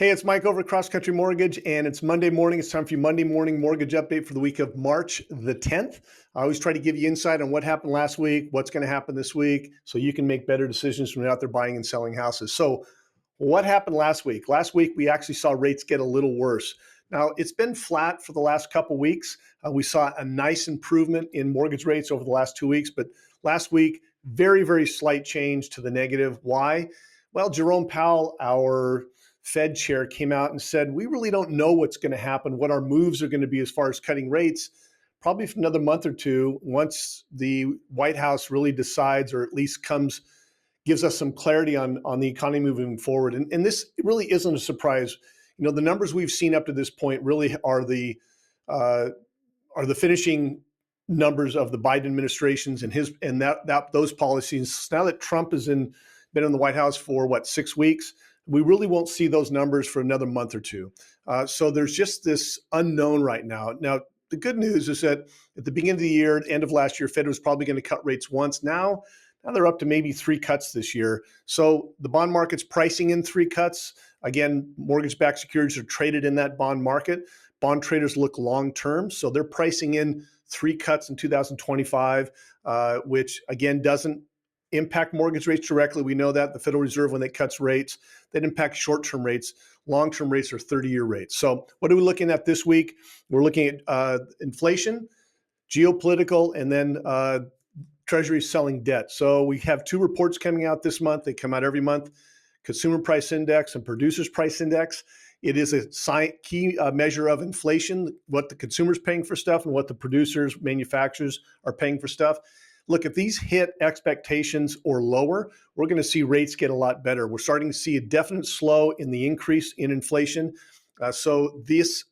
Hey, it's Mike over at Cross Country Mortgage, and it's Monday morning. It's time for your Monday morning mortgage update for the week of March the 10th. I always try to give you insight on what happened last week, what's going to happen this week, so you can make better decisions when you're out there buying and selling houses. So what happened last week? Last week, we actually saw rates get a little worse. Now, it's been flat for the last couple weeks. We saw a nice improvement in mortgage rates over the last 2 weeks, but last week, very, very slight change to the negative. Why? Well, Jerome Powell, our Fed chair, came out and said, we really don't know what's going to happen, what our moves are going to be as far as cutting rates, probably for another month or two, once the White House really decides, or at least gives us some clarity on the economy moving forward. And this really isn't a surprise. You know, the numbers we've seen up to this point really are the finishing numbers of the Biden administration's and those policies. Now that Trump has been in the White House for 6 weeks, we really won't see those numbers for another month or two. So there's just this unknown right now. Now, the good news is that at the beginning of the year, end of last year, Fed was probably going to cut rates once. Now they're up to maybe 3 cuts this year. So the bond market's pricing in 3 cuts. Again, mortgage-backed securities are traded in that bond market. Bond traders look long-term, so they're pricing in 3 cuts in 2025, which again doesn't impact mortgage rates directly. We know that the Federal Reserve, when it cuts rates, that impacts short-term rates. Long-term rates are 30-year rates. So what are we looking at this week? We're looking at inflation, geopolitical, and then Treasury selling debt. So we have 2 reports coming out this month. They come out every month: Consumer Price Index and Producers Price Index. It is a key measure of inflation, what the consumer's paying for stuff and what the producers, manufacturers are paying for stuff. Look, if these hit expectations or lower, we're going to see rates get a lot better. We're starting to see a definite slow in the increase in inflation. So this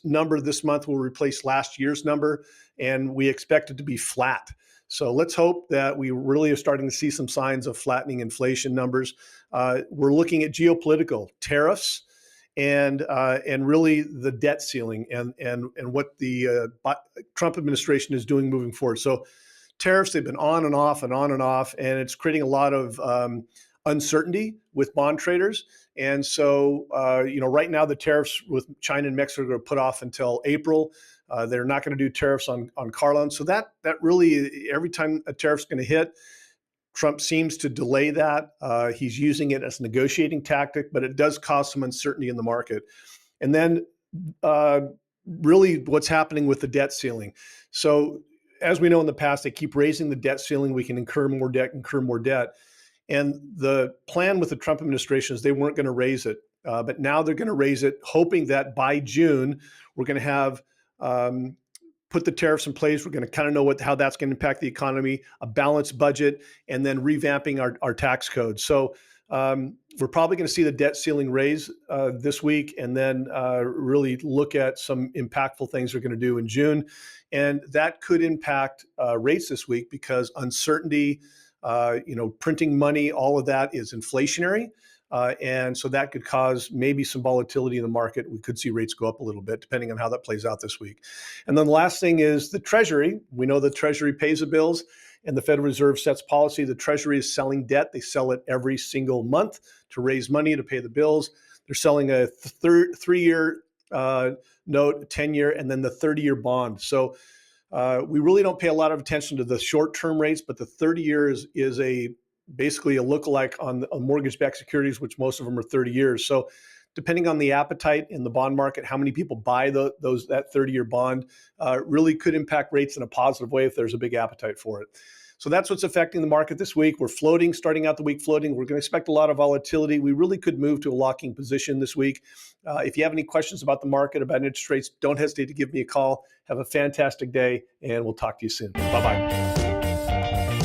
number this month will replace last year's number, and we expect it to be flat. So let's hope that we really are starting to see some signs of flattening inflation numbers. We're looking at geopolitical tariffs and really the debt ceiling and what the Trump administration is doing moving forward. So tariffs, they've been on and off and on and off, and it's creating a lot of uncertainty with bond traders. And so, right now the tariffs with China and Mexico are put off until April. They're not going to do tariffs on car loans. So that really, every time a tariff's going to hit, Trump seems to delay that. He's using it as a negotiating tactic, but it does cause some uncertainty in the market. And then really what's happening with the debt ceiling. So as we know in the past, they keep raising the debt ceiling. We can incur more debt. And the plan with the Trump administration is they weren't going to raise it. But now they're going to raise it, hoping that by June, we're going to have put the tariffs in place. We're going to kind of know how that's going to impact the economy, a balanced budget, and then revamping our tax code. So we're probably going to see the debt ceiling raise this week, and then really look at some impactful things we're going to do in June. And that could impact rates this week because uncertainty, printing money, all of that is inflationary. And so that could cause maybe some volatility in the market. We could see rates go up a little bit depending on how that plays out this week. And then the last thing is the Treasury. We know the Treasury pays the bills and the Federal Reserve sets policy. The Treasury is selling debt. They sell it every single month to raise money to pay the bills. They're selling a 3-year note, a 10-year, and then the 30-year bond. So we really don't pay a lot of attention to the short-term rates, but the 30 years is basically a lookalike on mortgage-backed securities, which most of them are 30 years. So depending on the appetite in the bond market, how many people buy that 30-year bond really could impact rates in a positive way if there's a big appetite for it. So that's what's affecting the market this week. We're floating, starting out the week floating. We're going to expect a lot of volatility. We really could move to a locking position this week. If you have any questions about the market, about interest rates, don't hesitate to give me a call. Have a fantastic day, and we'll talk to you soon. Bye-bye.